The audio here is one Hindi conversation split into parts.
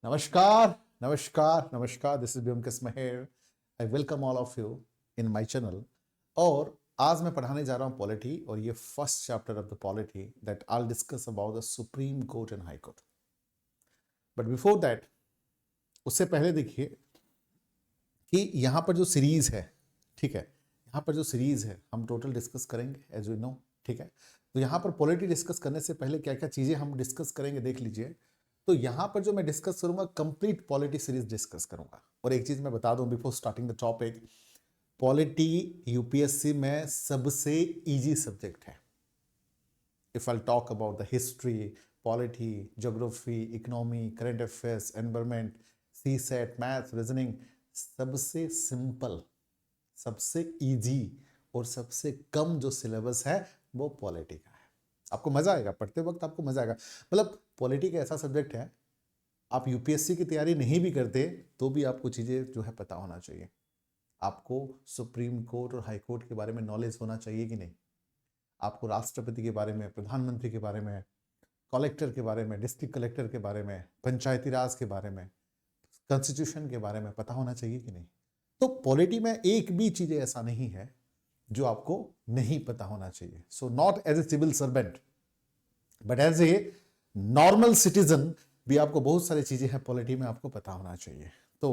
नमस्कार, नमस्कार, नमस्कार। This is Byomkesh Mehar. I welcome all of you in my channel. और आज मैं पढ़ाने जा रहा हूँ पॉलिटी, और ये first chapter of the polity that I discuss about the supreme court and high court. But before that, उससे पहले देखिए कि यहाँ पर जो सीरीज है, ठीक है, यहाँ पर जो सीरीज है हम टोटल डिस्कस करेंगे एज वी नो, ठीक है। तो यहाँ पर पॉलिटी डिस्कस करने से पहले क्या क्या चीज़ें हम डिस्कस करेंगे देख लीजिए। तो यहाँ पर जो मैं डिस्कस करूंगा, कंप्लीट पॉलिटी सीरीज डिस्कस करूंगा। और एक चीज़ मैं बता दूं before starting the topic, polity UPSC में सबसे इजी सब्जेक्ट है। If I talk about the history, polity, geography, economy, current affairs, environment, CSAT, maths, reasoning, सबसे सिंपल, सबसे इजी और सबसे कम जो सिलेबस है वो पॉलिटी का है। आपको मजा आएगा पढ़ते वक्त, आपको मजा आएगा। मतलब पॉलिटी का ऐसा सब्जेक्ट है, आप यूपीएससी की तैयारी नहीं भी करते तो भी आपको चीजें जो है पता होना चाहिए। आपको सुप्रीम कोर्ट और हाई कोर्ट के बारे में नॉलेज होना चाहिए कि नहीं। आपको राष्ट्रपति के बारे में, प्रधानमंत्री के बारे में, कलेक्टर के बारे में, डिस्ट्रिक्ट कलेक्टर के बारे में, पंचायती राज के बारे में, कॉन्स्टिट्यूशन के बारे में पता होना चाहिए कि नहीं। तो पॉलिटी में एक भी चीज ऐसा नहीं है जो आपको नहीं पता होना चाहिए। So not as a civil servant but as a normal citizen भी आपको बहुत सारी चीजें हैं पॉलिटी में आपको पता होना चाहिए। तो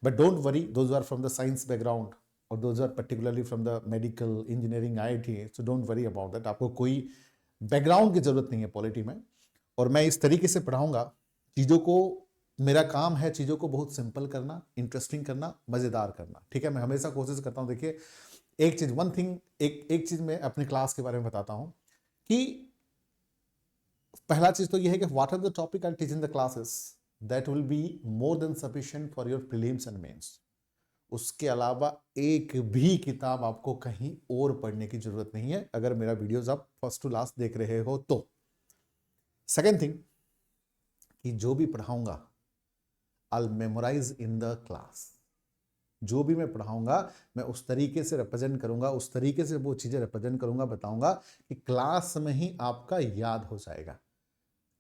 but don't worry, those are from the science background और those are particularly from the medical, engineering, IIT, so don't worry about that. आपको कोई बैकग्राउंड की जरूरत नहीं है पॉलिटी में। और मैं इस तरीके से पढ़ाऊंगा चीजों को, मेरा काम है चीजों को बहुत सिंपल करना, इंटरेस्टिंग करना, मजेदार करना, ठीक है। मैं हमेशा कोशिश करता हूं। देखिए एक चीज, वन थिंग, एक चीज मैं अपनी क्लास के बारे में बताता हूं कि पहला चीज तो यह है कि what are the topic I teach in the classes that will be more than sufficient for your prelims and mains. उसके अलावा एक भी किताब आपको कहीं और पढ़ने की जरूरत नहीं है, अगर मेरा वीडियोस आप फर्स्ट टू लास्ट देख रहे हो तो। सेकेंड थिंग कि जो भी पढ़ाऊंगा आई मेमोराइज इन द क्लास। जो भी मैं पढ़ाऊंगा मैं उस तरीके से रिप्रेजेंट करूंगा, उस तरीके से वो चीजें रिप्रेजेंट करूंगा, बताऊंगा कि क्लास में ही आपका याद हो जाएगा।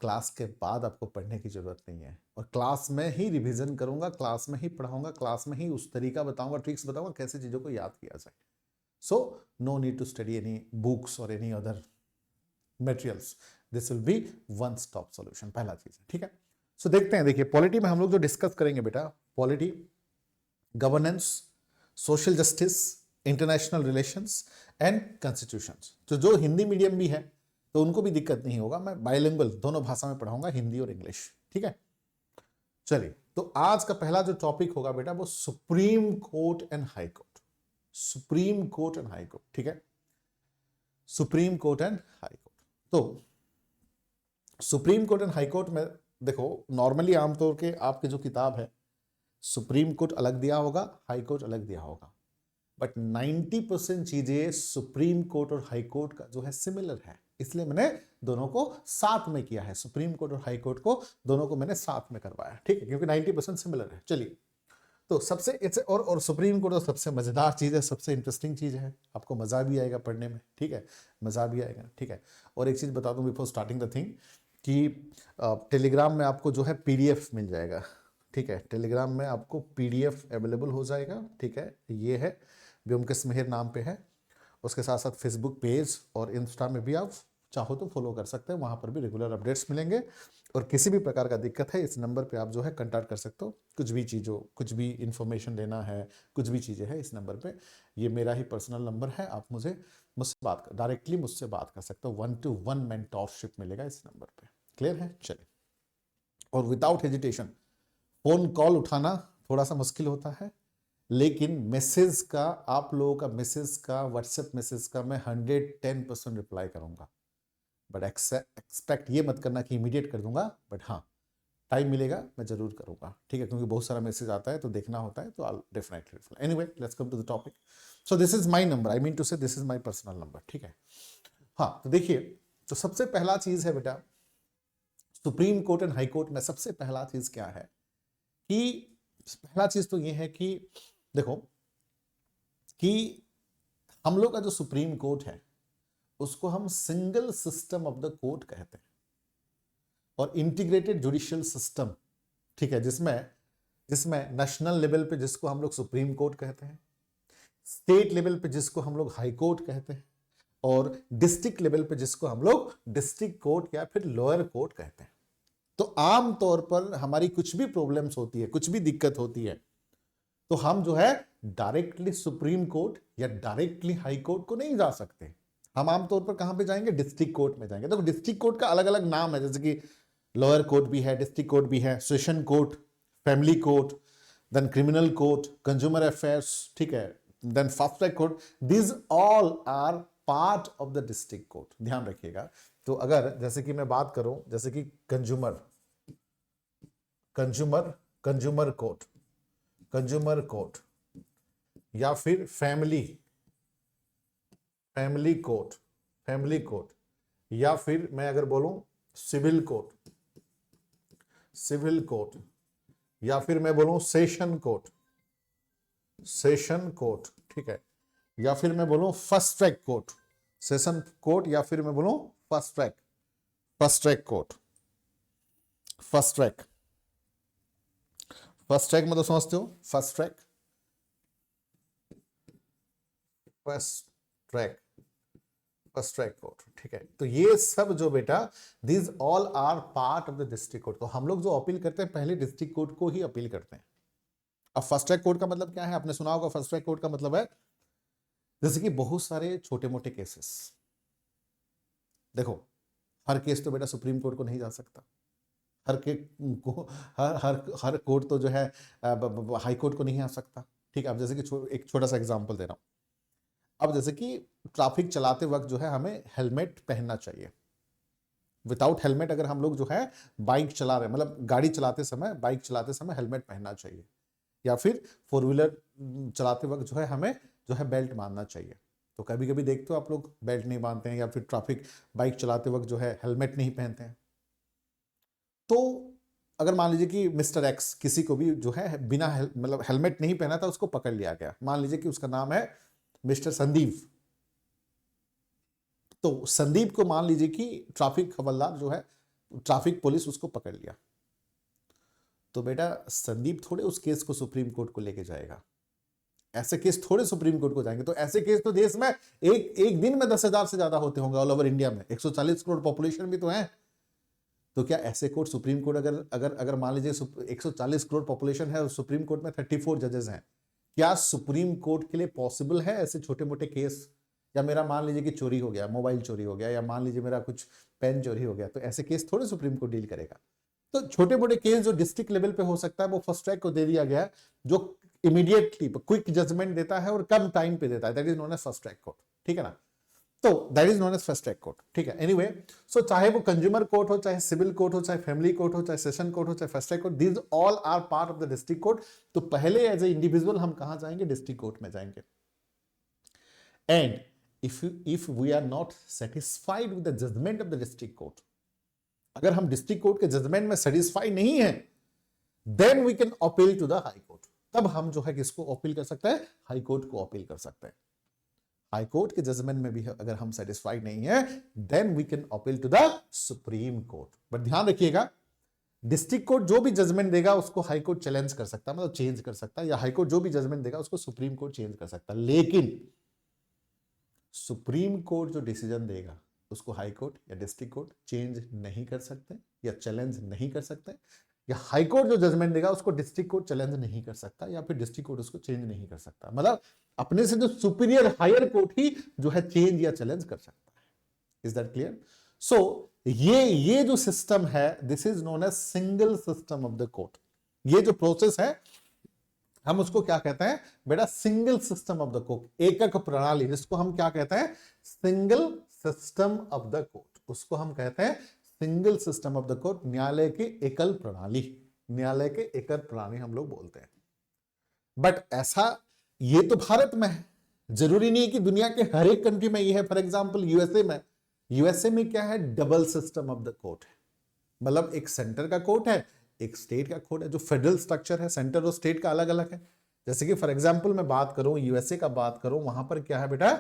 क्लास के बाद आपको पढ़ने की जरूरत नहीं है। और क्लास में ही रिवीजन करूंगा, क्लास में ही पढ़ाऊंगा, क्लास में ही उस तरीका बताऊंगा, ट्रिक्स बताऊंगा कैसे चीजों को याद किया जाए। So no need to study any books और any other materials. This will be one stop solution, पहला चीज है, ठीक है। सो देखते हैं, देखिए पॉलिटी में हम लोग जो डिस्कस करेंगे बेटा, polity, governance, social justice, international relations and constitutions. तो जो हिंदी मीडियम भी है तो उनको भी दिक्कत नहीं होगा, मैं बाइलिंगुअल दोनों भाषा में पढ़ाऊंगा, हिंदी और इंग्लिश, ठीक है। चलिए, तो आज का पहला जो टॉपिक होगा बेटा वो supreme court and high court. Supreme court and high court, ठीक है। Supreme court and high court. तो supreme court and high court में देखो, नॉर्मली आमतौर के आपके जो किताब है, सुप्रीम कोर्ट अलग दिया होगा, हाई कोर्ट अलग दिया होगा। बट 90% चीजें सुप्रीम कोर्ट और हाई कोर्ट का जो है सिमिलर है, इसलिए मैंने दोनों को साथ में किया है। सुप्रीम कोर्ट और हाई कोर्ट को दोनों को मैंने साथ में करवाया, ठीक है, क्योंकि 90% सिमिलर है। चलिए, तो सबसे इसे और सुप्रीम कोर्ट तो सबसे मजेदार चीज है, सबसे इंटरेस्टिंग चीज है, आपको मजा भी आएगा पढ़ने में, ठीक है, मजा भी आएगा, ठीक है। और एक चीज बता दूं बिफोर स्टार्टिंग द थिंग कि टेलीग्राम में आपको जो है पीडीएफ मिल जाएगा, ठीक है। टेलीग्राम में आपको पीडीएफ अवेलेबल हो जाएगा, ठीक है। ये है ब्योमकेश मेहर नाम पे है। उसके साथ साथ फेसबुक पेज और इंस्टा में भी आप चाहो तो फॉलो कर सकते हैं, वहाँ पर भी रेगुलर अपडेट्स मिलेंगे। और किसी भी प्रकार का दिक्कत है, इस नंबर पे आप जो है कांटेक्ट कर सकते हो। कुछ भी चीज़ों, कुछ भी इंफॉर्मेशन लेना है, कुछ भी चीज़ें हैं, इस नंबर पे, ये मेरा ही पर्सनल नंबर है, आप मुझसे बात कर, डायरेक्टली मुझसे बात कर सकते हो। 1-to-1 मेंटोरशिप मिलेगा इस नंबर पे। क्लियर है? चलिए, और विदाउट हेजिटेशन, फोन कॉल उठाना थोड़ा सा मुश्किल होता है, लेकिन मैसेज का, आप लोगों का मैसेज का, व्हाट्सएप मैसेज का मैं 110% रिप्लाई करूंगा। बट एक्सपेक्ट ये मत करना कि इमीडिएट कर दूंगा, बट हाँ, टाइम मिलेगा मैं जरूर करूंगा, ठीक है, क्योंकि बहुत सारा मैसेज आता है तो देखना होता है, तो I definitely reply. Anyway, let's come to the topic. So this is my number, I mean to say this is my personal number, ठीक है। हाँ, तो देखिए, तो सबसे पहला चीज है बेटा, supreme court and high court में सबसे पहला चीज क्या है कि, पहला चीज तो ये है कि देखो कि हम लोग का जो सुप्रीम कोर्ट है उसको हम single system of the court कहते हैं, और इंटीग्रेटेड जुडिशियल सिस्टम, ठीक है, जिसमें जिसमें नेशनल लेवल पे जिसको हम लोग सुप्रीम कोर्ट कहते हैं, स्टेट लेवल पे जिसको हम लोग हाई कोर्ट कहते हैं, और डिस्ट्रिक्ट लेवल पे जिसको हम लोग डिस्ट्रिक्ट कोर्ट या फिर लोअर कोर्ट कहते हैं। तो आम तौर पर हमारी कुछ भी प्रॉब्लम्स होती है, कुछ भी दिक्कत होती है, तो हम जो है डायरेक्टली सुप्रीम कोर्ट या डायरेक्टली हाई कोर्ट को नहीं जा सकते। हम आमतौर पर कहां पे जाएंगे? डिस्ट्रिक्ट कोर्ट में जाएंगे। तो डिस्ट्रिक्ट कोर्ट का अलग अलग नाम है, जैसे कि लोअर कोर्ट भी है, डिस्ट्रिक्ट कोर्ट भी है, session court, family court, then criminal court, consumer affairs, ठीक है, then fast track court. These all are part of the district court, ध्यान रखिएगा। तो अगर जैसे कि मैं बात करूं, जैसे कि consumer consumer consumer court, consumer court, या फिर family family court, family court, या फिर मैं अगर बोलूं सिविल कोर्ट, सिविल कोर्ट, या फिर मैं बोलूं सेशन कोर्ट, सेशन कोर्ट, ठीक है, या फिर मैं बोलूं first track court, session court, या फिर मैं बोलूं first track court, first track मतलब समझते हो? फर्स्ट ट्रैक कोर्ट, ठीक है। तो ये सब जो बेटा, these all are part of the district court. तो हम लोग जो अपील करते हैं पहले डिस्ट्रिक्ट कोर्ट को ही अपील करते हैं। अब फर्स्ट ट्रैक कोर्ट का मतलब क्या है? आपने सुना होगा, फर्स्ट ट्रैक कोर्ट का मतलब है जैसे कि बहुत सारे छोटे मोटे केसेस। देखो, हर केस तो बेटा सुप्रीम कोर्ट को नहीं जा सकता, हर के को हर हर हर कोर्ट तो जो है हाई कोर्ट को नहीं आ सकता, ठीक है। अब जैसे कि एक छोटा सा एग्जांपल दे रहा हूं। अब जैसे कि ट्रैफिक चलाते वक्त जो है हमें हेलमेट पहनना चाहिए। विदाउट हेलमेट अगर हम लोग जो है बाइक चला रहे हैं, मतलब गाड़ी चलाते समय, बाइक चलाते समय हेलमेट पहनना चाहिए, या फिर फोर व्हीलर चलाते वक्त जो है हमें जो है बेल्ट बांधना चाहिए। तो कभी कभी देखते हो आप लोग बेल्ट नहीं बांधते हैं, या फिर ट्रैफिक बाइक चलाते वक्त जो है हेलमेट नहीं पहनते हैं। तो अगर मान लीजिए कि मिस्टर एक्स किसी को भी जो है बिना मतलब हेलमेट नहीं पहना था, उसको पकड़ लिया गया, मान लीजिए कि उसका नाम है मिस्टर संदीप। तो संदीप को मान लीजिए कि ट्रैफिक हवलदार जो है, ट्रैफिक पुलिस उसको पकड़ लिया, तो बेटा संदीप थोड़े उस केस को सुप्रीम कोर्ट को लेके जाएगा। ऐसे केस थोड़े सुप्रीम कोर्ट को जाएंगे। तो ऐसे केस तो देश में एक दिन में 10,000 से ज्यादा होते होंगे ऑल ओवर इंडिया में, 140 करोड़ पॉपुलेशन भी तो है। तो क्या ऐसे कोर्ट सुप्रीम कोर्ट अगर अगर अगर मान लीजिए 140 करोड़ पॉपुलेशन है और सुप्रीम कोर्ट में 34 जजेस हैं, क्या सुप्रीम कोर्ट के लिए पॉसिबल है ऐसे छोटे मोटे केस? या मेरा मान लीजिए कि चोरी हो गया, मोबाइल चोरी हो गया, या मान लीजिए मेरा कुछ पेन चोरी हो गया, तो ऐसे केस थोड़े सुप्रीम कोर्ट डील करेगा। तो छोटे मोटे केस जो डिस्ट्रिक्ट लेवल पे हो सकता है वो फर्स्ट ट्रैक को दे दिया गया, जो इमीडिएटली क्विक जजमेंट देता है और कम टाइम पे देता है, that is known as first track court, ठीक है ना। तो that is known as first track court, ठीक है। एनीवे, सो चाहे वो कंज्यूमर कोर्ट हो, चाहे सिविल कोर्ट हो, चाहे फैमिली कोर्ट हो, चाहे सेशन कोर्ट हो, चाहे first track court, these all are part of the district court. तो पहले एज ए इंडिविजुअल हम कहां जाएंगे? डिस्ट्रिक्ट कोर्ट में जाएंगे। And if we are not satisfied with the judgment of the district court, अगर हम डिस्ट्रिक्ट कोर्ट के जजमेंट में सेटिस्फाई नहीं है, then we can appeal to the high court। तब हम जो है किसको अपील कर सकते हैं? हाई कोर्ट को अपील कर सकते हैं। हाई कोर्ट के जजमेंट में भी अगर हम सेटिस्फाइड नहीं है, then we can appeal to the supreme Court. But ध्यान रखिएगा, डिस्ट्रिक्ट कोर्ट जो भी जजमेंट देगा उसको हाई कोर्ट चैलेंज कर सकता है, मतलब चेंज कर सकता है, या हाई कोर्ट जो भी जजमेंट देगा उसको सुप्रीम कोर्ट चेंज कर सकता है। लेकिन सुप्रीम कोर्ट जो डिसीजन देगा उसको हाई कोर्ट या डिस्ट्रिक्ट कोर्ट चेंज नहीं कर सकते, या चैलेंज नहीं कर सकते, या हाई कोर्ट जो जजमेंट देगा उसको डिस्ट्रिक्ट कोर्ट चैलेंज नहीं कर सकता, या फिर डिस्ट्रिक्ट कोर्ट उसको चेंज नहीं कर सकता। मतलब अपने से जो सुपीरियर हायर कोर्ट ही जो है चेंज या चैलेंज कर सकता है। Is that clear? सो ये जो सिस्टम है, this is known as single system of the court. ये जो प्रोसेस है हम उसको क्या कहते हैं बेटा? Single system of the court, एकक प्रणाली, जिसको हम क्या कहते हैं? Single system of the court. उसको हम कहते हैं single system of the court, न्यायालय की एकल प्रणाली, न्यायालय के एकल प्रणाली हम लोग बोलते हैं। बट ऐसा ये तो भारत में है, जरूरी नहीं है कि दुनिया के हर एक कंट्री में ये है। फॉर एग्जांपल यूएसए में क्या है? Double system of the court है, मतलब एक सेंटर का कोर्ट है, एक स्टेट का कोर्ट है। जो फेडरल स्ट्रक्चर है, सेंटर और स्टेट का अलग अलग है। जैसे कि फॉर एग्जांपल मैं बात करूं यूएसए का बात करूं, वहां पर क्या है बेटा?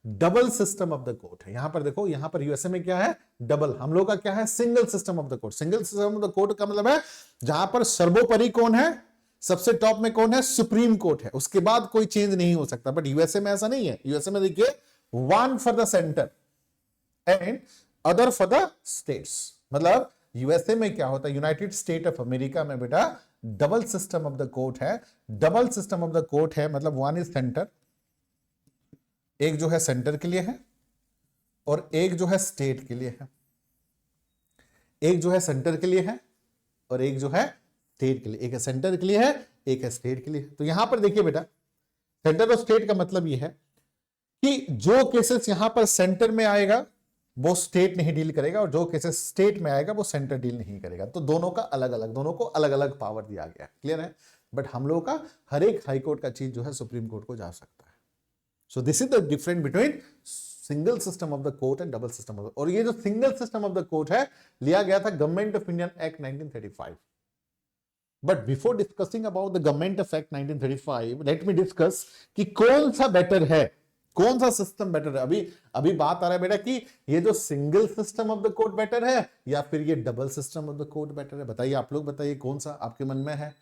Double system of the court है। यहां पर देखो, यहां पर यूएसए में क्या है, डबल। हम लोग का क्या है, single system of the court. Single system of the court का मतलब है जहां पर सर्वोपरि कौन है, सबसे टॉप में कौन है, सुप्रीम कोर्ट है, उसके बाद कोई चेंज नहीं हो सकता। बट यूएसए में ऐसा नहीं है। यूएसए में देखिए, one for the centre and other for the states. मतलब यूएसए में क्या होता है, यूनाइटेड स्टेट ऑफ अमेरिका में बेटा double system of the court है। Double system of the court है मतलब वन इज सेंटर, एक जो है सेंटर के लिए है और एक जो है स्टेट के लिए है। एक जो है सेंटर के लिए है और एक जो है स्टेट के लिए। एक है सेंटर के लिए है, एक है स्टेट के लिए। तो यहां पर देखिए बेटा, सेंटर और स्टेट का मतलब यह है कि जो केसेस यहां पर सेंटर में आएगा वो स्टेट नहीं डील करेगा, और जो केसेस स्टेट में आएगा वो सेंटर डील नहीं करेगा। तो दोनों का अलग अलग, दोनों को अलग अलग पावर दिया गया है। क्लियर है? बट हम लोगों का हर एक हाई कोर्ट का चीज जो है सुप्रीम कोर्ट को जा सकता है। सो this is the difference between single system of the court and double system of the. और ये जो single system of the court है, लिया गया था government of Indian act 1935। But before discussing about the government of act 1935, let me discuss कि कौन सा बेटर है, कौन सा सिस्टम बेटर है। अभी बात आ रहा है बेटा कि ये जो single system of the court better है या फिर ये double system of the court better है। बताइए, आप लोग बताइए कौन सा आपके मन में है।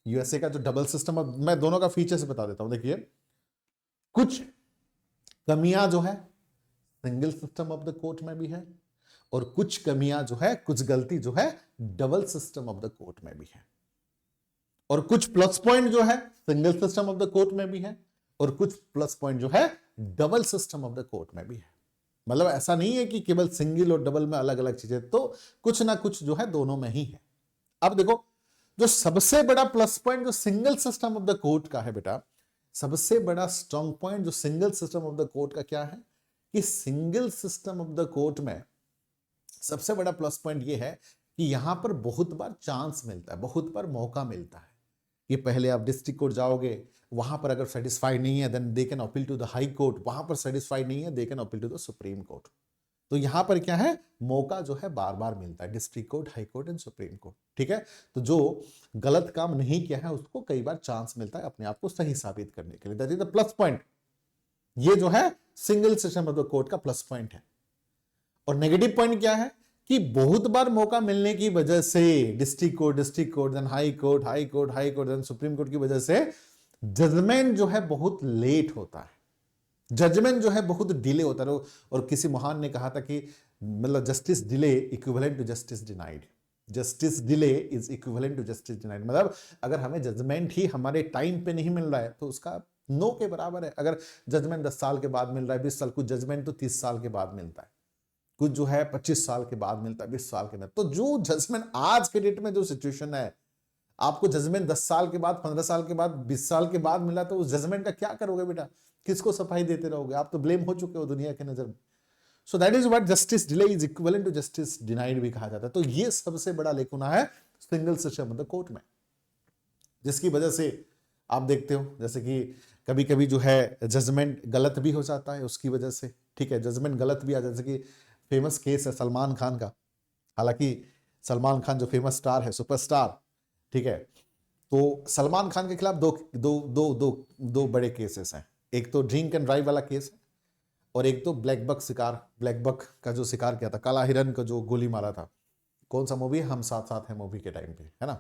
यूएसए का जो डबल सिस्टम, मैं दोनों का फीचर्स बता देता हूं। देखिए, कुछ कमियां जो है single system of the court में भी है, और कुछ कमियां जो है, कुछ गलती जो है double system of the court में भी है। और कुछ प्लस पॉइंट जो है single system of the court में भी है, और कुछ प्लस पॉइंट जो है double system of the court में भी है। मतलब ऐसा नहीं है कि केवल सिंगल और डबल में अलग अलग चीजें, तो कुछ ना कुछ जो है दोनों में ही है। अब देखो, जो सबसे बड़ा प्लस पॉइंट जो single system of the court का है बेटा, सबसे बड़ा स्ट्रॉन्ग पॉइंट जो single system of the court का क्या है, कि single system of the court में सबसे बड़ा प्लस पॉइंट ये है कि यहां पर बहुत बार चांस मिलता है, बहुत बार मौका मिलता है। ये पहले आप डिस्ट्रिक्ट कोर्ट जाओगे, वहां पर अगर सेटिस्फाइड नहीं है then they can appeal to the high court, वहां पर सेटिस्फाइड नहीं है they can appeal to the supreme Court. तो यहां पर क्या है, मौका जो है बार बार मिलता है, district court, high court and supreme court. ठीक है? तो जो गलत काम नहीं किया है उसको कई बार चांस मिलता है अपने आप को सही साबित करने के लिए। That is the plus point. ये जो है single system of the court का प्लस पॉइंट है। और नेगेटिव पॉइंट क्या है कि बहुत बार मौका मिलने की वजह से district court then high court then Supreme Court की वजह से जजमेंट जो है बहुत लेट होता है, जजमेंट जो है बहुत डिले होता है। और किसी महान ने कहा था कि मतलब justice delay equivalent to justice denied. Justice delay is equivalent to justice denied. मतलब अगर हमें जजमेंट ही हमारे टाइम पे नहीं मिल रहा है तो उसका नो के बराबर है। अगर जजमेंट 10 साल के बाद मिल रहा है, 20 साल, कुछ जजमेंट तो 30 साल के बाद मिलता है, कुछ जो है 25 साल के बाद मिलता है, 20 साल के बाद। तो जो जजमेंट आज के डेट में जो सिचुएशन है, आपको जजमेंट 10 साल के बाद, 15 साल के बाद, 20 साल के बाद मिला, तो उस जजमेंट का क्या करोगे बेटा? किसको सफाई देते रहोगे? आप तो ब्लेम हो चुके हो दुनिया के नजर में। So that is what justice delay is equivalent to justice denied भी कहा जाता है। तो ये सबसे बड़ा लेकुना है single system of the court में, जिसकी वजह से आप देखते हो जैसे कि कभी कभी जो है जजमेंट गलत भी हो जाता है उसकी वजह से। ठीक है, जजमेंट गलत भी आ जाता है। जैसे कि फेमस केस है सलमान खान का। हालांकि सलमान खान जो फेमस स्टार है, सुपरस्टार, ठीक है, तो सलमान खान के खिलाफ दो बड़े केसेस हैं। एक तो ड्रिंक एंड ड्राइव वाला केस है, और एक तो ब्लैक बक का जो शिकार किया था, काला हिरन का जो गोली मारा था। कौन सा मूवी? हम साथ साथ है मूवी के टाइम पे, है ना।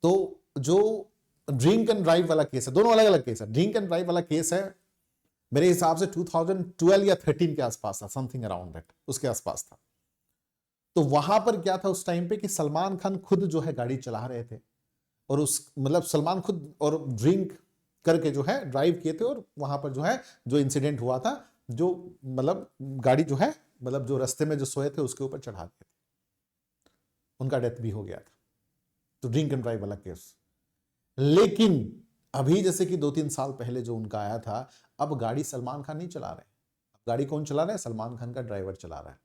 तो जो ड्रिंक एंड ड्राइव वाला केस है, दोनों अलग अलग केस है। ड्रिंक एंड ड्राइव वाला केस है मेरे हिसाब से 2012 या 13 के आसपास था, समथिंग अराउंड दैट, उसके आसपास था। तो वहां पर क्या था उस टाइम पे कि सलमान खान खुद जो है गाड़ी चला रहे थे, और उस मतलब सलमान खुद और ड्रिंक करके जो है ड्राइव किए थे, और वहां पर जो है जो इंसिडेंट हुआ था, जो मतलब गाड़ी जो है मतलब जो रास्ते में जो सोए थे उसके ऊपर चढ़ा दिए थे, उनका डेथ भी हो गया था। तो ड्रिंक एंड ड्राइव वाला केस। लेकिन अभी जैसे कि 2-3 साल पहले जो उनका आया था, अब गाड़ी सलमान खान नहीं चला रहे, अब गाड़ी कौन चला रहा है? सलमान खान का ड्राइवर चला रहा है।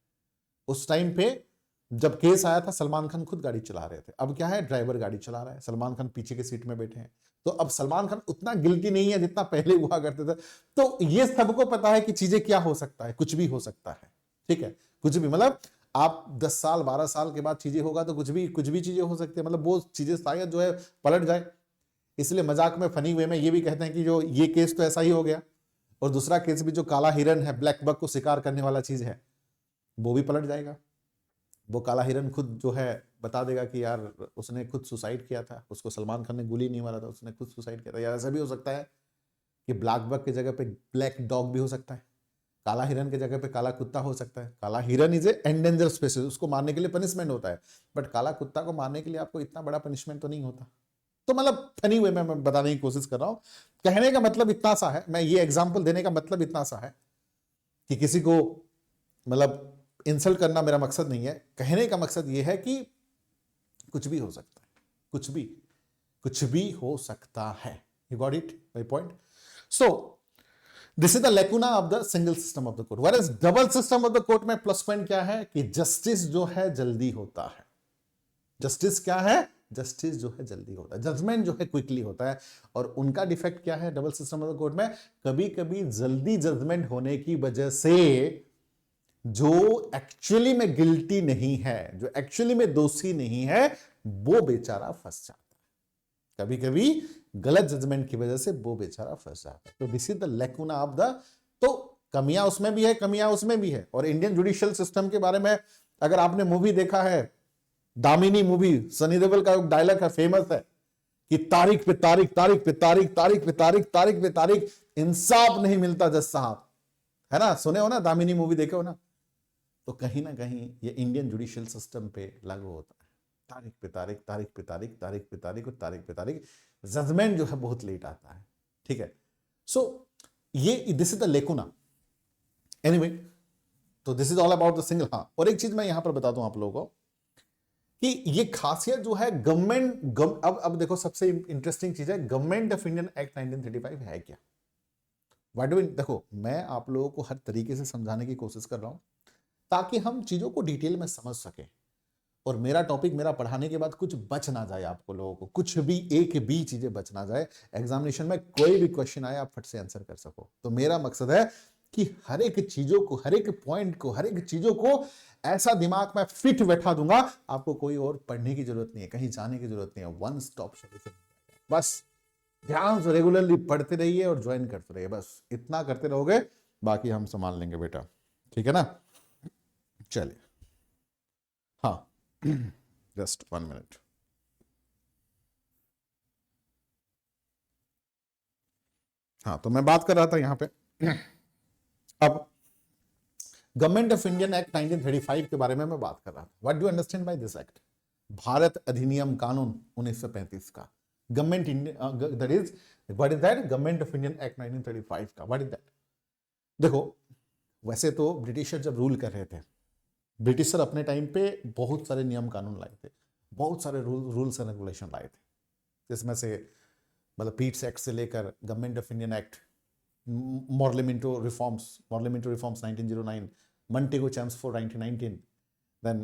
उस टाइम पे जब केस आया था सलमान खान खुद गाड़ी चला रहे थे, अब क्या है? ड्राइवर गाड़ी चला रहा है, सलमान खान पीछे के सीट में बैठे हैं। तो अब सलमान खान उतना गिल्टी नहीं है जितना पहले हुआ करते थे। तो ये सबको पता है कि चीजें क्या हो सकता है, कुछ भी हो सकता है। ठीक है, कुछ भी, मतलब आप 10 साल 12 साल के बाद चीजें होगा तो कुछ भी चीजें हो सकती है। मतलब वो चीजें शायद जो है पलट जाए। इसलिए मजाक में, फनी वे में ये भी कहते हैं कि जो ये केस तो ऐसा ही हो गया, और दूसरा केस भी जो काला हिरन है, ब्लैक बक को शिकार करने वाला चीज है, वो भी पलट जाएगा। वो काला हिरन खुद जो है बता देगा कि यार उसने खुद सुसाइड किया था, उसको सलमान खान ने गोली नहीं मारा था, उसने खुद सुसाइड किया था। या ऐसा भी हो सकता है कि ब्लैक बक की जगह पे ब्लैक डॉग भी हो सकता है, काला हिरन की जगह पे काला कुत्ता हो सकता है। काला हिरन इज ए एंडेंजर स्पीशीज, उसको मारने के लिए पनिशमेंट होता है, बट काला कुत्ता को मारने के लिए आपको इतना बड़ा पनिशमेंट तो नहीं होता। तो मतलब फनी वे में मैं बताने की कोशिश कर रहा हूं। कहने का मतलब इतना सा है, मैं ये एग्जांपल देने का मतलब इतना सा है कि किसी को मतलब इंसल्ट करना मेरा मकसद नहीं है। कहने का मकसद ये है कि कुछ भी हो सकता है, कुछ भी हो सकता है। You got it my point? So this is the lacuna of the single system of the court. Whereas double system of the court में प्लस पॉइंट क्या है कि जस्टिस जो है जल्दी होता है। जस्टिस क्या है? जस्टिस जो है जल्दी होता है, जजमेंट जो है क्विकली होता है। और उनका डिफेक्ट क्या है double system of the court में? कभी कभी जल्दी जजमेंट होने की वजह से जो एक्चुअली में गिल्टी नहीं है, जो एक्चुअली में दोषी नहीं है, वो बेचारा फंस जाता है। कभी कभी गलत जजमेंट की वजह से वो बेचारा फंस जाता है। तो this is the lacuna of the, तो कमियां उसमें भी है, कमियां उसमें भी है। और इंडियन जुडिशियल सिस्टम के बारे में अगर आपने मूवी देखा है, दामिनी मूवी, सनी देओल का एक डायलॉग है, फेमस है कि तारीख पे तारीख, तारीख पे तारीख, तारीख पे तारीख, तारीख पे तारीख, इंसाफ नहीं मिलता जज साहब, है ना? सुने हो ना, दामिनी मूवी देखे हो ना? तो कहीं ना कहीं ये इंडियन जुडिशियल सिस्टम पे लागू होता है। तारीख पे तारीख, तारीख पे तारीख, तारीख पे तारीख और तारीख पे तारीख, जजमेंट जो है बहुत लेट आता है। ठीक है, सो ये दिस इज द लेकुना। एनीवे, तो this is all about the single. हाँ, और एक चीज मैं यहां पर बता दूं आप लोगों को कि ये खासियत जो है गवर्नमेंट, अब देखो सबसे इंटरेस्टिंग चीज है, गवर्नमेंट ऑफ इंडियन एक्ट 1935 है क्या? व्हाट डू, देखो मैं आप लोगों को हर तरीके से समझाने की कोशिश कर रहा हूं ताकि हम चीजों को डिटेल में समझ सके, और मेरा टॉपिक मेरा पढ़ाने के बाद कुछ बच ना जाए आपको लोगों को, कुछ भी एक भी चीजें बच ना जाए, एग्जामिनेशन में कोई भी क्वेश्चन आए आप फट से आंसर कर सको। तो मेरा मकसद है कि हर एक चीजों को, हर एक पॉइंट को, हर एक चीजों को ऐसा दिमाग में फिट बैठा दूंगा, आपको कोई और पढ़ने की जरूरत नहीं है, कहीं जाने की जरूरत नहीं है, वन स्टॉप सोल्यूशन। बस ध्यान से रेगुलरली पढ़ते रहिए और ज्वाइन करते रहिए, बस इतना करते रहोगे, बाकी हम संभाल लेंगे बेटा। ठीक है ना? चलिए, हाँ, जस्ट 1 मिनट। हाँ, तो मैं बात कर रहा था यहां पे अब गवर्नमेंट ऑफ इंडियन एक्ट 1935 के बारे में मैं बात कर रहा था। What do understand by this act? Bharat अधिनियम कानून 1935 का, government Indian, that is, what is that? Government of Indian act 1935 का, व्हाट इज दैट? देखो, वैसे तो ब्रिटिशर जब रूल कर रहे थे, ब्रिटिशर अपने टाइम पे बहुत सारे नियम कानून लाए थे, बहुत सारे रूल्स एंड रेगुलेशन लाए थे, जिसमें से मतलब पीट्स एक्ट से लेकर government of Indian act, Morley Minto reforms 1909, Montagu Chelmsford 1919, then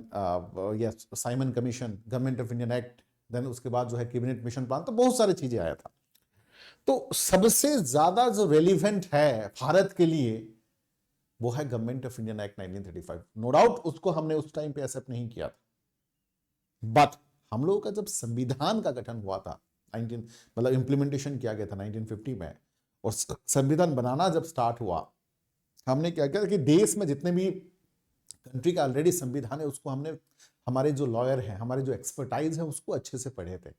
yes Simon commission, government of Indian act, then उसके बाद जो है कैबिनेट मिशन प्लान, तो बहुत सारी चीजें आया था। तो सबसे ज्यादा जो रेलिवेंट है भारत के लिए वो है government of Indian act 1935। No doubt उसको हमने उस टाइम पे एक्सेप्ट नहीं किया था, बट हम लोगों का जब संविधान का गठन हुआ था, 19 मतलब इंप्लीमेंटेशन किया गया था 1950 में, और संविधान बनाना जब स्टार्ट हुआ, हमने क्या किया कि देश में जितने भी कंट्री का ऑलरेडी संविधान है उसको हमने, हमारे जो लॉयर हैं, हमारे जो एक्सपर्टाइज है, उसको अच्छे से पढ़े थे,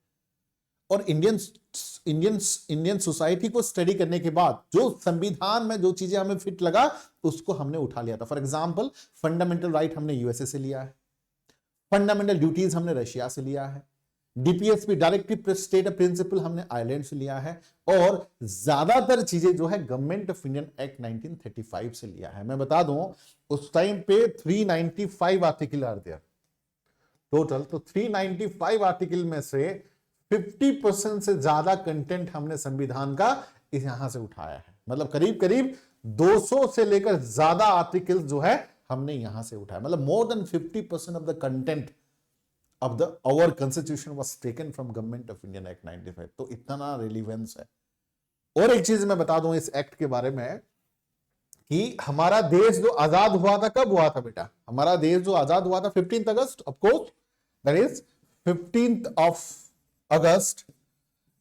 और इंडियन सोसाइटी को स्टडी करने के बाद जो संविधान में जो चीजें हमें फिट लगा उसको हमने उठा लिया था। फॉर एग्जांपल, फंडामेंटल राइट हमने यूएसए से लिया है, फंडामेंटल ड्यूटीज हमने रशिया से लिया है, डीपीएसपी डायरेक्टिव स्टेट प्रिंसिपल हमने आयरलैंड से लिया है, और ज्यादातर चीजें जो है गवर्नमेंट ऑफ इंडियन एक्ट 1935 से लिया है। मैं बता दूं उस टाइम पे 395 आर्टिकल आर देयर टोटल, तो 395 आर्टिकल में से 50% से ज्यादा कंटेंट हमने संविधान का इस यहां से उठाया है, मतलब करीब करीब 200 से लेकर ज्यादा आर्टिकल्स जो है हमने यहां से उठाया, मतलब more than 50% of the content of the our constitution was taken from government of Indian act 95। तो इतना रेलिवेंस है। और एक चीज मैं बता दूं इस एक्ट के बारे में कि हमारा देश जो आजाद हुआ था, कब हुआ था बेटा? हमारा देश जो आजाद हुआ था 15 अगस्त, of course, that is 15 of August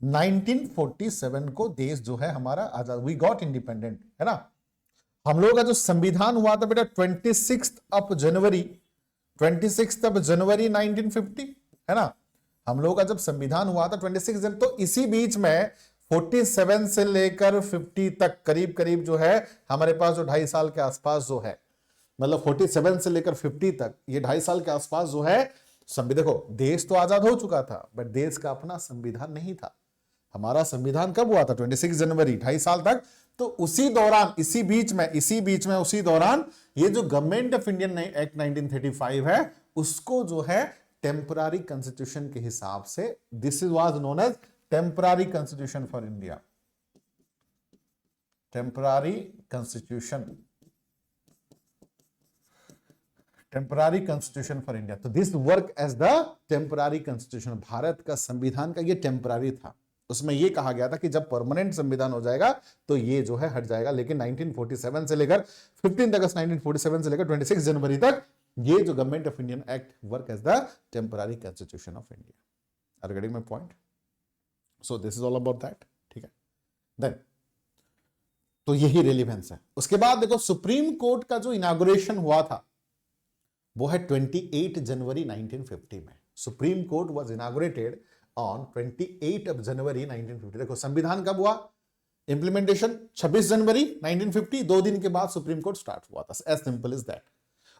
1947 को देश जो है हमारा आजाद, वी गॉट इंडिपेंडेंट, है ना। हम लोगों का जो संविधान हुआ था बेटा 26 जनवरी 1950, है ना। हम लोगों का जब संविधान हुआ था 26 जनवरी, तो इसी बीच में 47 से लेकर 50 तक करीब करीब जो है हमारे पास जो 2.5 साल के आसपास जो है, मतलब 47 से लेकर 50 तक ये 2.5 साल के आसपास जो है संविधान, देखो देश तो आजाद हो चुका था बट देश का अपना संविधान नहीं था। हमारा संविधान कब हुआ था 26 जनवरी, 2.5 साल तक। तो उसी दौरान, इसी बीच में उसी दौरान ये जो गवर्नमेंट ऑफ इंडियन एक्ट 1935 है उसको जो है टेम्पररी कॉन्स्टिट्यूशन के हिसाब से, this is was known as temporary constitution for India, temporary constitution for India. तो this work as the temporary constitution. भारत का संविधान का ये टेम्पररी था, उसमें ये कहा गया था कि जब परमानेंट संविधान हो जाएगा तो ये जो है हट जाएगा। लेकिन 1947 से लेकर 15 अगस्त 1947 से लेकर 26 जनवरी तक ये जो government of Indian act work as the temporary constitution of India. Are getting my point? So this is all about that, ठीक है। देन तो यही रेलिवेंस है। उसके बाद देखो सुप्रीम कोर्ट का जो इनॉग्रेशन हुआ था वो है 28 जनवरी 1950 में। Supreme Court was inaugurated on 28 जनवरी 1950। देखो संविधान कब हुआ, इंप्लीमेंटेशन 26 जनवरी 1950, 2 दिन के बाद सुप्रीम कोर्ट स्टार्ट हुआ था, एज सिंपल इज दैट।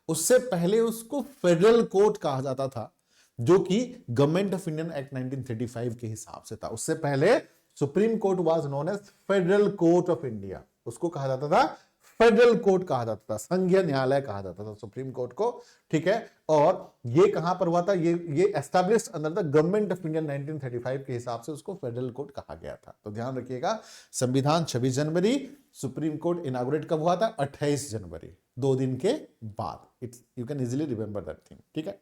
उससे पहले उसको फेडरल कोर्ट कहा जाता था, जो कि गवर्नमेंट ऑफ इंडियन एक्ट 1935 के हिसाब से था। उससे पहले Supreme Court was known as federal court of India, उसको कहा जाता था फेडरल कोर्ट कहा जाता था, संघीय न्यायालय कहा जाता था सुप्रीम कोर्ट को, ठीक है। और ये कहां पर हुआ था, ये established under the government of India 1935 के हिसाब से उसको फेडरल कोर्ट कहा गया था। तो ध्यान रखिएगा, संविधान 26 जनवरी, सुप्रीम कोर्ट इनॉग्रेट कब हुआ था, 28 जनवरी, 2 दिन के बाद। It's you can easily remember that thing, ठीक है।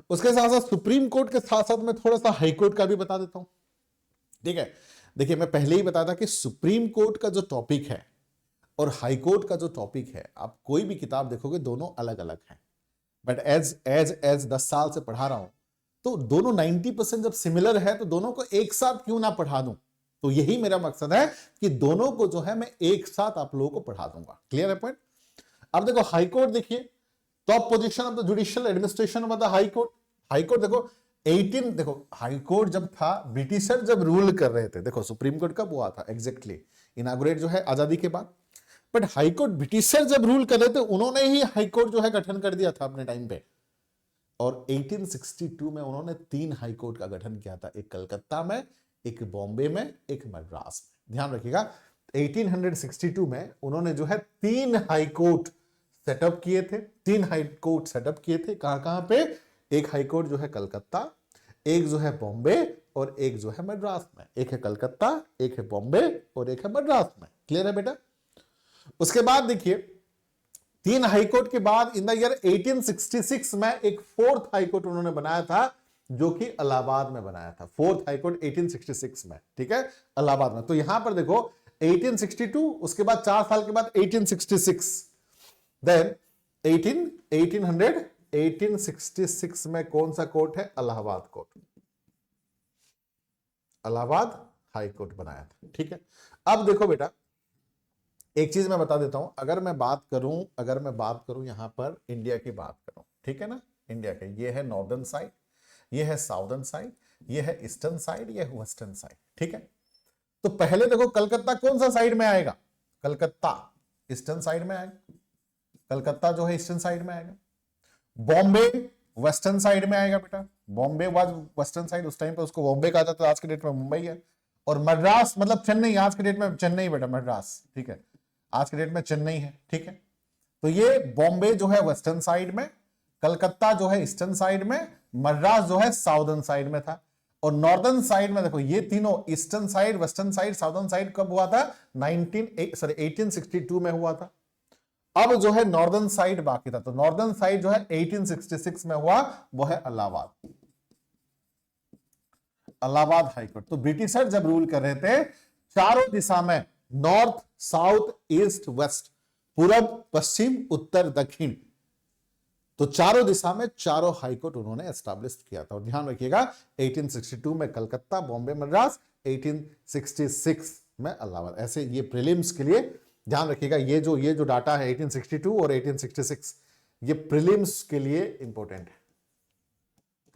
उसके साथ साथ सुप्रीम कोर्ट के साथ साथ मैं थोड़ा सा हाई कोर्ट का भी बता देता हूं, ठीक है। देखिए मैं पहले ही बताया था कि सुप्रीम कोर्ट का जो टॉपिक है और हाई कोर्ट का जो टॉपिक है, आप कोई भी किताब देखोगे दोनों अलग अलग हैं, बट एज 10 साल से पढ़ा रहा हूं तो दोनों 90% जब सिमिलर है तो दोनों को एक साथ क्यों ना पढ़ा दूं। तो यही मेरा मकसद है कि दोनों को जो है मैं एक साथ आप लोगों को पढ़ा दूंगा। क्लियर है पॉइंट? अब देखो हाई कोर्ट, देखिए top position of the judicial administration of the high court. High court देखो 18, देखो हाई कोर्ट जब था, ब्रिटिशर जब रूल कर रहे थे, देखो सुप्रीम कोर्ट कब हुआ था एग्जैक्टली, इनॉग्रेट जो है आजादी के बाद, बट हाईकोर्ट ब्रिटिशर जब रूल कर रहे थे उन्होंने ही हाईकोर्ट जो है गठन कर दिया था अपने टाइम पे। और 1862 में उन्होंने 3 हाईकोर्ट का गठन किया था, एक कलकत्ता में, एक बॉम्बे में, एक मद्रास में। ध्यान रखिएगा 1862 में उन्होंने जो है 3 हाईकोर्ट सेटअप किए थे, 3 हाईकोर्ट सेटअप किए थे। कहां पे, एक हाईकोर्ट जो है कलकत्ता, एक जो है बॉम्बे और एक जो है मद्रास में। एक है कलकत्ता, एक है बॉम्बे और एक है मद्रास में। क्लियर है बेटा? उसके बाद देखिए 3 हाईकोर्ट के बाद इन द ईयर 1866 में एक 4th हाईकोर्ट उन्होंने बनाया था, जो कि इलाहाबाद में बनाया था। 4th हाईकोर्ट 1866 में, ठीक है, इलाहाबाद में। तो यहां पर देखो 1862, उसके बाद 4 साल के बाद 1866, देन 1866 में कौन सा कोर्ट है, Allahabad court, Allahabad high court बनाया था, ठीक है। अब देखो बेटा एक चीज मैं बता देता हूं, अगर मैं बात करूं यहां पर इंडिया की बात करूं, ठीक है ना, इंडिया के, ये है नॉर्दर्न साइड, ये है साउदर्न साइड, ये है ईस्टर्न साइड, ये है वेस्टर्न साइड, ठीक है। तो पहले देखो कलकत्ता कौन सा साइड में आएगा, कलकत्ता ईस्टर्न साइड में आएगा, कलकत्ता जो है ईस्टर्न साइड में आएगा। बॉम्बे वेस्टर्न साइड में आएगा बेटा, बॉम्बे वाज वेस्टर्न साइड, उस टाइम पे उसको बॉम्बे कहा जाता था, आज के डेट में मुंबई है। और मद्रास मतलब चेन्नई, आज के डेट में चेन्नई बेटा, मद्रास, ठीक है, आज के डेट में चेन्नई है, ठीक है। तो ये बॉम्बे जो है वेस्टर्न साइड में, कलकत्ता जो है ईस्टर्न साइड में, मद्रास जो है साउदर्न साइड में था। और नॉर्दर्न साइड में देखो ये तीनों, eastern side, western side, southern side कब हुआ था, 1862 में हुआ था। अब जो है नॉर्दर्न साइड बाकी था, तो नॉर्दर्न साइड जो है 1866 में हुआ, वो है इलाहाबाद, इलाहाबाद हाईकोर्ट। तो ब्रिटिशर जब रूल कर रहे थे चारों दिशा में, नॉर्थ, साउथ, ईस्ट, वेस्ट, पूरब, पश्चिम, उत्तर, दक्षिण, तो चारों दिशा में चारों हाईकोर्ट उन्होंने एस्टैब्लिश किया था। और ध्यान रखिएगा 1862 में कलकत्ता, बॉम्बे, मद्रास, 1866 में इलाहाबाद। ऐसे ये प्रीलिम्स के लिए ध्यान रखिएगा, ये जो डाटा है 1862 और 1866 ये प्रीलिम्स के लिए इंपॉर्टेंट है।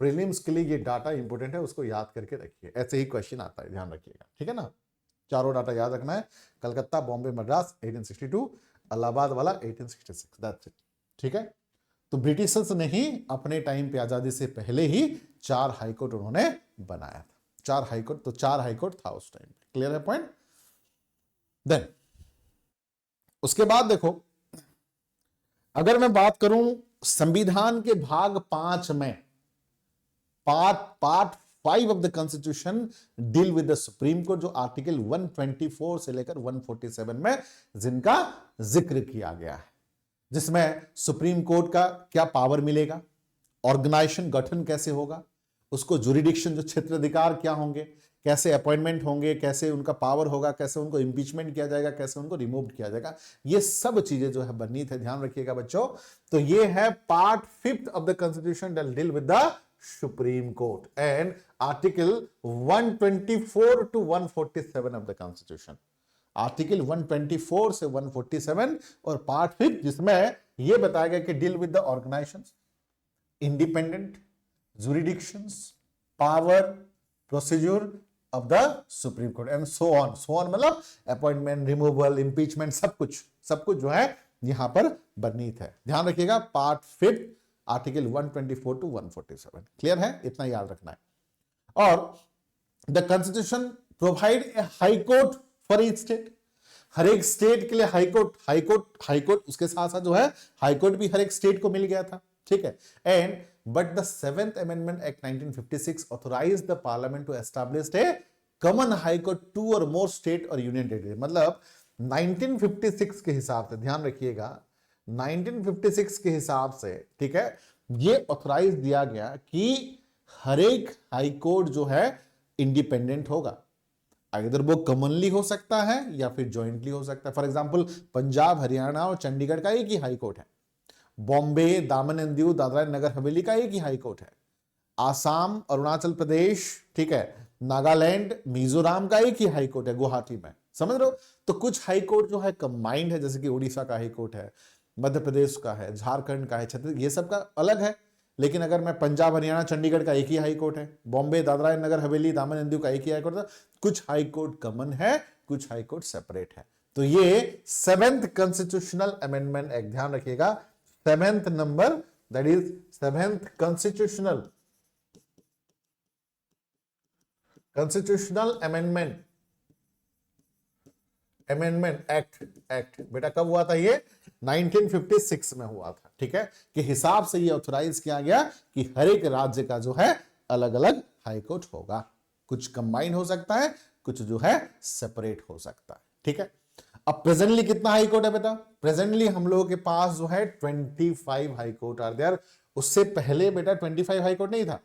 प्रीलिम्स के लिए ये डाटा इंपॉर्टेंट है, उसको याद करके रखिए, ऐसे ही क्वेश्चन आता है, ध्यान रखिएगा, ठीक है ना। चारों डाटा याद रखना है, कलकत्ता, बॉम्बे, मद्रास 1862, इलाहाबाद वाला 1866, दैट्स इट, ठीक है। तो ब्रिटिशर्स ने ही अपने टाइम पे आजादी से पहले ही 4 हाईकोर्ट उन्होंने बनाया था, 4 हाईकोर्ट, तो 4 हाईकोर्ट था उस टाइम पे, क्लियर है पॉइंट। देन उसके बाद देखो, अगर मैं बात करूं संविधान के भाग 5 में, part 5 of the constitution deal with the supreme court, जो आर्टिकल 124 से लेकर 147 में जिनका जिक्र किया गया है, जिसमें सुप्रीम कोर्ट का क्या पावर मिलेगा, ऑर्गेनाइजेशन गठन कैसे होगा, उसको जुरिडिक्शन जो क्षेत्राधिकार क्या होंगे, कैसे अपॉइंटमेंट होंगे, कैसे उनका पावर होगा, कैसे उनको इंपीचमेंट किया जाएगा, कैसे उनको रिमूव किया जाएगा, ये सब चीजें जो है बर्नीत है, ध्यान रखिएगा बच्चों। तो ये है part 5 of the constitution that deal with the supreme court and article 124 to 147 of the constitution, article 124 से 147 और पार्ट 5 जिसमें यह बताया गया कि deal with the organisations, independent, jurisdictions, power, procedure of the supreme court and so on मतलब अपॉइंटमेंट, रिमूवल, इंपीचमेंट, सब कुछ जो है यहां पर बर्नीत है, ध्यान रखिएगा। पार्ट 5 आर्टिकल 124 टू 147, क्लियर है, इतना याद रखना है। और the constitution provide a high court for each state, हर एक स्टेट के लिए हाईकोर्ट उसके साथ साथ जो है हाईकोर्ट भी हर एक स्टेट को मिल गया था, ठीक है। And but the 7th Amendment Act 1956 authorized the Parliament to establish a common high court 2 or more state or union territory, मतलब 1956 के हिसाब से, ध्यान रखिएगा 1956 के हिसाब से, ठीक है, ये ऑथराइज दिया गया कि हर एक हाई कोर्ट जो है इंडिपेंडेंट होगा, अगर वो कॉमनली हो सकता है या फिर जॉइंटली हो सकता है। फॉर एग्जांपल पंजाब, हरियाणा और चंडीगढ़ का एक ही हाई कोर्ट है, बॉम्बे, दामन एंड दीव, दादरा नगर हवेली का एक ही हाई कोर्ट है, आसाम, अरुणाचल प्रदेश, ठीक है, नागालैंड, मिजोरम का एक ही हाई कोर्ट है गुवाहाटी में, समझ रहे हो। तो कुछ हाई कोर्ट जो है कंबाइंड है, जैसे कि उड़ीसा का हाई कोर्ट है, मध्य प्रदेश का है, झारखंड का है, छत्तीसगढ़, ये सब का अलग है। लेकिन अगर मैं पंजाब, हरियाणा, चंडीगढ़ का एक ही हाई कोर्ट है, बॉम्बे, दादरा नगर हवेली, दामन एंड दीव का एक ही हाई कोर्ट है, कुछ हाई कोर्ट कॉमन है, कुछ हाई कोर्ट सेपरेट है। तो ये 7th कॉन्स्टिट्यूशनल अमेंडमेंट एक्ट, ध्यान रखिएगा 7th number, that is 7th constitutional amendment act बेटा कब हुआ था, ये 1956 में हुआ था, ठीक है, कि हिसाब से ये ऑथराइज किया गया कि हर एक राज्य का जो है अलग अलग हाई कोर्ट होगा, कुछ कंबाइन हो सकता है, कुछ जो है सेपरेट हो सकता है, ठीक है। अब प्रेजेंटली कितना हाई कोर्ट है बेटा, प्रेजेंटली हम लोगों के पास जो है 25 हाई कोर्ट आर देयर। उससे पहले बेटा 25 हाई कोर्ट नहीं था,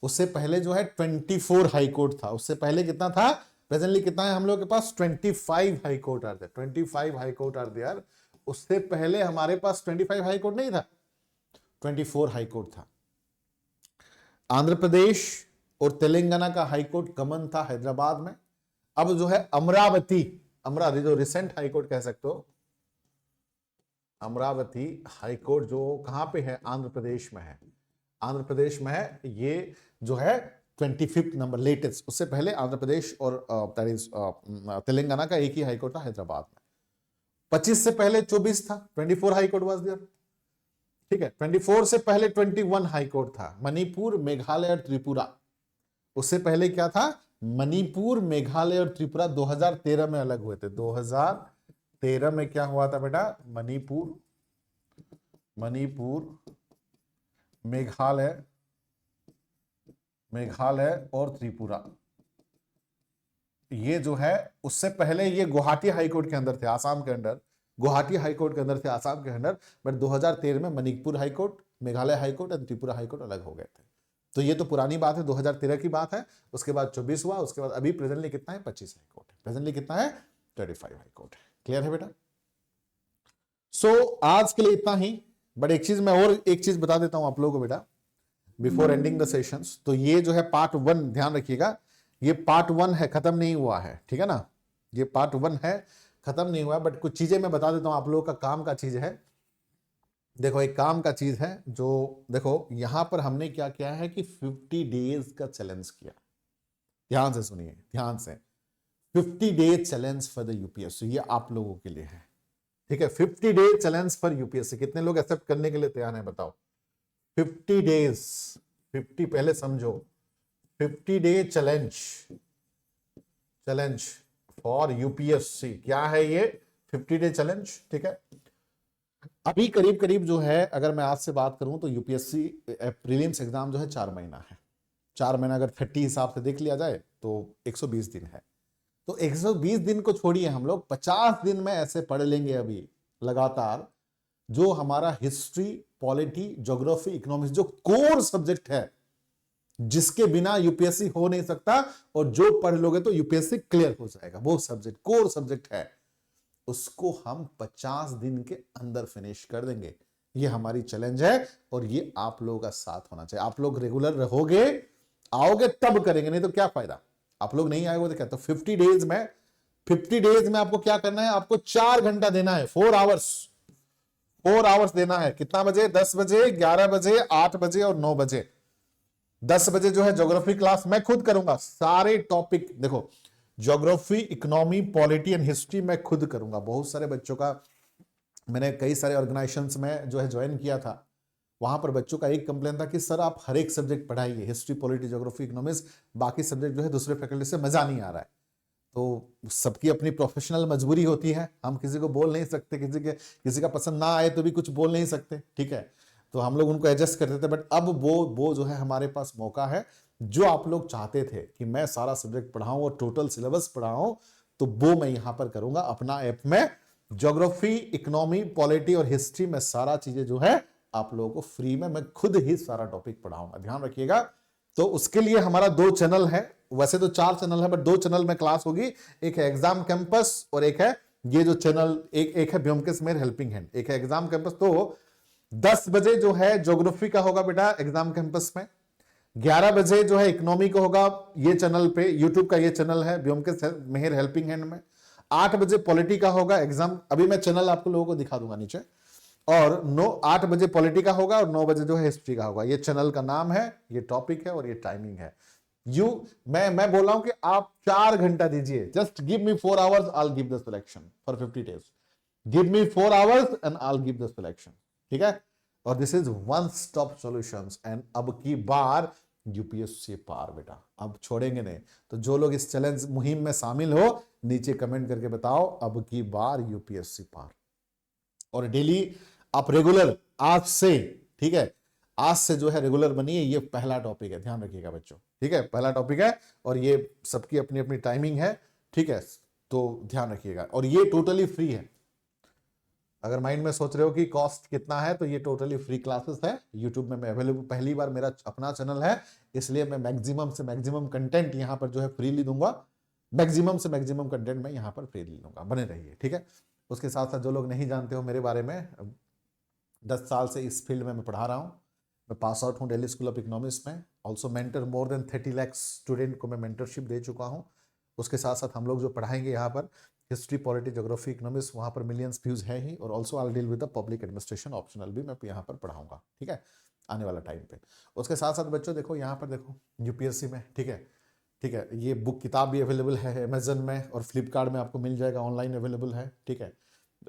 उससे पहले जो है 24 हाई कोर्ट था। उससे पहले कितना था, प्रेजेंटली कितना है हम लोगों के पास 25 high court are there, 25 high court are there. उससे पहले हमारे पास 25 हाई कोर्ट नहीं था, 24 हाई कोर्ट था। आंध्र प्रदेश और तेलंगाना का हाई कोर्ट कॉमन था हैदराबाद में। अब जो है अमरावती जो रिसेंट हाई कोर्ट कह सकते हो, अमरावती हाई कोर्ट जो कहां पे है, आंध्र प्रदेश में है, आंध्र प्रदेश में है। ये जो है 25 नंबर लेटेस्ट। उससे पहले आंध्र प्रदेश और तेलंगाना का एक ही हाई कोर्ट था हैदराबाद में। 25 से पहले 24 था, 24 हाई कोर्ट वाज देयर, ठीक है। 24 से पहले 21 हाई कोर्ट था, मणिपुर, मेघालय और त्रिपुरा। उससे पहले क्या था, मणिपुर, मेघालय और त्रिपुरा 2013 में अलग हुए थे। 2013 में क्या हुआ था बेटा, मणिपुर, मेघालय और त्रिपुरा, ये जो है उससे पहले ये गुवाहाटी हाई कोर्ट के अंदर थे, आसाम के अंदर, गुवाहाटी हाई कोर्ट के अंदर थे, आसाम के अंदर। बट 2013 में Manipur high court, Meghalaya high court और त्रिपुरा हाई कोर्ट अलग हो गए थे। तो ये तो पुरानी बात है, 2013 की बात है। उसके बाद 24 हुआ, उसके बाद अभी प्रेजेंटली कितना है, 25 हाई कोर्ट है। प्रेजेंटली कितना है, 25 हाई कोर्ट है। क्लियर है बेटा। सो आज के लिए इतना ही। बट एक चीज मैं और एक चीज बता देता हूं आप लोगों को बेटा, बिफोर एंडिंग द सेशंस। तो ये जो है पार्ट 1 ध्यान रखिएगा ये पार्ट 1 है, खत्म नहीं हुआ है, ठीक है ना, ये पार्ट 1 है, खत्म नहीं हुआ, बट कुछ चीजें मैं बता देता हूं आप लोगों का काम का चीज है। देखो एक काम का चीज है जो, देखो यहां पर हमने क्या किया है कि 50 डेज का चैलेंज किया। ध्यान से सुनिए, ध्यान से, 50 days challenge for the UPSC, ये आप लोगों के लिए है, ठीक है। 50 डेज चैलेंज फॉर यूपीएससी, कितने लोग एक्सेप्ट करने के लिए तैयार हैं बताओ? 50 डेज, 50 पहले समझो, 50 day challenge, challenge for UPSC, क्या है ये 50 डे चैलेंज, ठीक है। अभी करीब करीब जो है, अगर मैं आज से बात करूं तो यूपीएससी प्रीलिम्स एग्जाम जो है 4 महीना है। 4 महीना अगर 30 हिसाब से देख लिया जाए तो 120 दिन है। तो 120 दिन को छोड़िए, हम लोग 50 दिन में ऐसे पढ़ लेंगे अभी लगातार, जो हमारा हिस्ट्री, पॉलिटी, ज्योग्राफी, इकोनॉमिक्स, जो कोर सब्जेक्ट है, जिसके बिना यूपीएससी हो नहीं सकता, और जो पढ़ लोगे तो यूपीएससी क्लियर हो जाएगा, वो सब्जेक्ट कोर सब्जेक्ट है, उसको हम 50 दिन के अंदर फिनिश कर देंगे। ये हमारी चैलेंज है, और ये आप लोगों का साथ होना चाहिए। आप लोग रेगुलर रहोगे, आओगे तब करेंगे, नहीं तो क्या फायदा। आप लोग नहीं आएंगे तो क्या। तो 50 डेज में, 50 डेज में आपको क्या करना है, आपको 4 घंटा देना है, 4 आवर्स, 4 आवर्स देना है। कितना बजे? 10 बजे, 11 बजे, 8 बजे और 9 बजे। 10 बजे जो है ज्योग्राफी क्लास मैं खुद करूंगा, सारे टॉपिक, देखो geography, economy, polity and history मैं खुद करूंगा। बहुत सारे बच्चों का, मैंने कई सारे ऑर्गेनाइजेशंस में जो है ज्वाइन किया था, वहां पर बच्चों का एक कंप्लेन था कि सर आप हर एक सब्जेक्ट पढ़ाइए, हिस्ट्री, पॉलिटी, ज्योग्राफी, इकोनॉमिक्स, बाकी सब्जेक्ट जो है दूसरे फैकल्टी से मजा नहीं आ रहा है। तो सबकी अपनी प्रोफेशनल मजबूरी होती है, हम किसी को बोल नहीं सकते, किसी का पसंद ना आए तो भी कुछ बोल नहीं सकते, ठीक है। तो हम लोग उनको एडजस्ट करते थे, बट अब वो जो है हमारे पास मौका है। जो आप लोग चाहते थे कि मैं सारा सब्जेक्ट पढ़ाऊं और टोटल सिलेबस पढ़ाऊं, तो वो मैं यहां पर करूंगा अपना ऐप में। ज्योग्राफी, इकोनॉमी, पॉलिटी और हिस्ट्री में सारा चीजें जो है आप लोगों को फ्री में मैं खुद ही सारा टॉपिक पढ़ाऊंगा, ध्यान रखिएगा। तो उसके लिए हमारा 2 चैनल है, वैसे तो 4 चैनल है, बट 2 चैनल में क्लास होगी। एक है एग्जाम कैंपस और एक है ये जो चैनल, एक है ब्योमकेश मेहर हेल्पिंग हैंड, एक है एग्जाम कैंपस। तो 10 बजे जो है ज्योग्राफी का होगा बेटा एग्जाम कैंपस में, 11 बजे जो है इकोनॉमी का होगा ये चैनल पे, यूट्यूब का ये चैनल है ब्योमकेश मेहर हेल्पिंग हैंड में, 8 बजे पॉलिटी का होगा एग्जाम, अभी मैं चैनल आपको लोगों को दिखा दूंगा नीचे, और 8 बजे पॉलिटी का होगा और 9 बजे जो है हिस्ट्री का होगा। ये चैनल का नाम है, ये टॉपिक है और ये टाइमिंग है। मैं बोल रहा हूं कि आप 4 घंटा दीजिए, just give me 4 hours, I will give the selection for 50 days. Give me 4 hours and I will give the selection, ठीक है। और this is one stop solutions, and अब की बार यूपीएससी पार बेटा, अब छोड़ेंगे नहीं। तो जो लोग इस चैलेंज मुहिम में शामिल हो, नीचे कमेंट करके बताओ अब की बार यूपीएससी पार। और डेली आप रेगुलर आज से, ठीक है, आज से जो है रेगुलर बनिए। ये पहला टॉपिक है, ध्यान रखिएगा बच्चों, ठीक है, पहला टॉपिक है, और ये सबकी अपनी अपनी टाइमिंग है, ठीक है। तो ध्यान रखिएगा, और ये टोटली फ्री है। अगर माइंड में सोच रहे हो कि कॉस्ट कितना है, तो ये टोटली फ्री क्लासेस है, यूट्यूब में मैं अवेलेबल, पहली बार मेरा अपना चैनल है, इसलिए मैं मैक्सिमम से मैक्सिमम कंटेंट यहाँ पर जो है फ्रीली दूंगा। मैक्सिमम से मैक्सिमम कंटेंट मैं यहाँ पर फ्रीली दूंगा, बने रहिए, ठीक है। उसके साथ साथ जो लोग नहीं जानते हो मेरे बारे में, 10 साल से इस फील्ड में मैं पढ़ा रहा हूँ। मैं पास आउट हूँ दिल्ली स्कूल ऑफ इकोनॉमिक्स में, also mentor more than 30 lakh student को मैं मेंटरशिप दे चुका हूँ। उसके साथ साथ हम लोग जो पढ़ाएंगे यहाँ पर हिस्ट्री, पॉलिटी, ज्योग्राफी, इकोनॉमिक्स, वहाँ पर मिलियंस व्यूज है ही, और also I deal with the public administration optional भी मैं यहाँ पर पढ़ाऊंगा, ठीक है, आने वाला टाइम पे। उसके साथ साथ बच्चों देखो यहाँ पर देखो यूपीएससी में, ठीक है, ठीक है, ये बुक किताब भी अवेलेबल है अमेजन में और फ्लिपकार्ट में आपको मिल जाएगा, ऑनलाइन अवेलेबल है, ठीक है।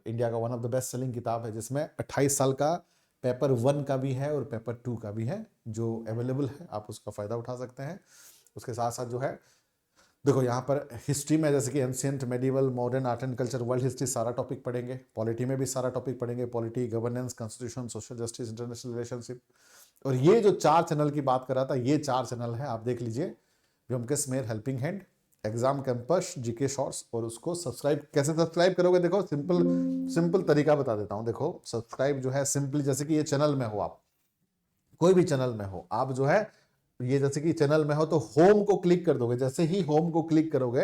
इंडिया का one of the best selling किताब है, जिसमें 28 साल का पेपर 1 का भी है और पेपर 2 का भी है जो अवेलेबल है, आप उसका फ़ायदा उठा सकते हैं। उसके साथ साथ जो है देखो यहाँ पर हिस्ट्री में जैसे कि ancient, medieval, modern, art and culture, world history सारा टॉपिक पढ़ेंगे। पॉलिटी में भी सारा टॉपिक पढ़ेंगे, polity, governance, constitution, social justice, international relationship. और ये जो 4 चैनल की बात कर रहा था, ये 4 चैनल है, आप देख लीजिए, Byomkesh Mehar helping hand, exam campus, GK shorts. और उसको सब्सक्राइब कैसे सब्सक्राइब करोगे, देखो सिंपल तरीका बता देता हूँ। देखो सब्सक्राइब जो है सिंपली, जैसे कि ये चैनल में हो, आप कोई भी चैनल में हो, आप जो है ये जैसे कि चैनल में हो तो होम को क्लिक कर दोगे। जैसे ही होम को क्लिक करोगे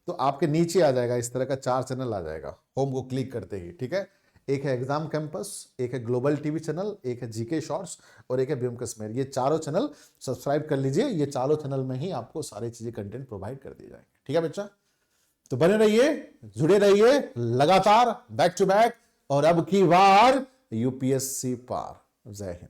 तो आपके नीचे आ जाएगा, इस तरह का 4 चैनल आ जाएगा होम को क्लिक करते ही, ठीक है। एक है एग्जाम कैंपस, एक है ग्लोबल टीवी चैनल, एक है जीके शॉर्ट्स और एक है बीएम कश्मीर। ये चारों चैनल सब्सक्राइब कर लीजिए, ये चारों चैनल में ही आपको सारी चीजें कंटेंट प्रोवाइड कर दिए जाएंगे। ठीक है बच्चा, तो बने रहिए, जुड़े रहिए लगातार, बैक टू बैक, और अब की बार यूपीएससी पार। जय हिंद।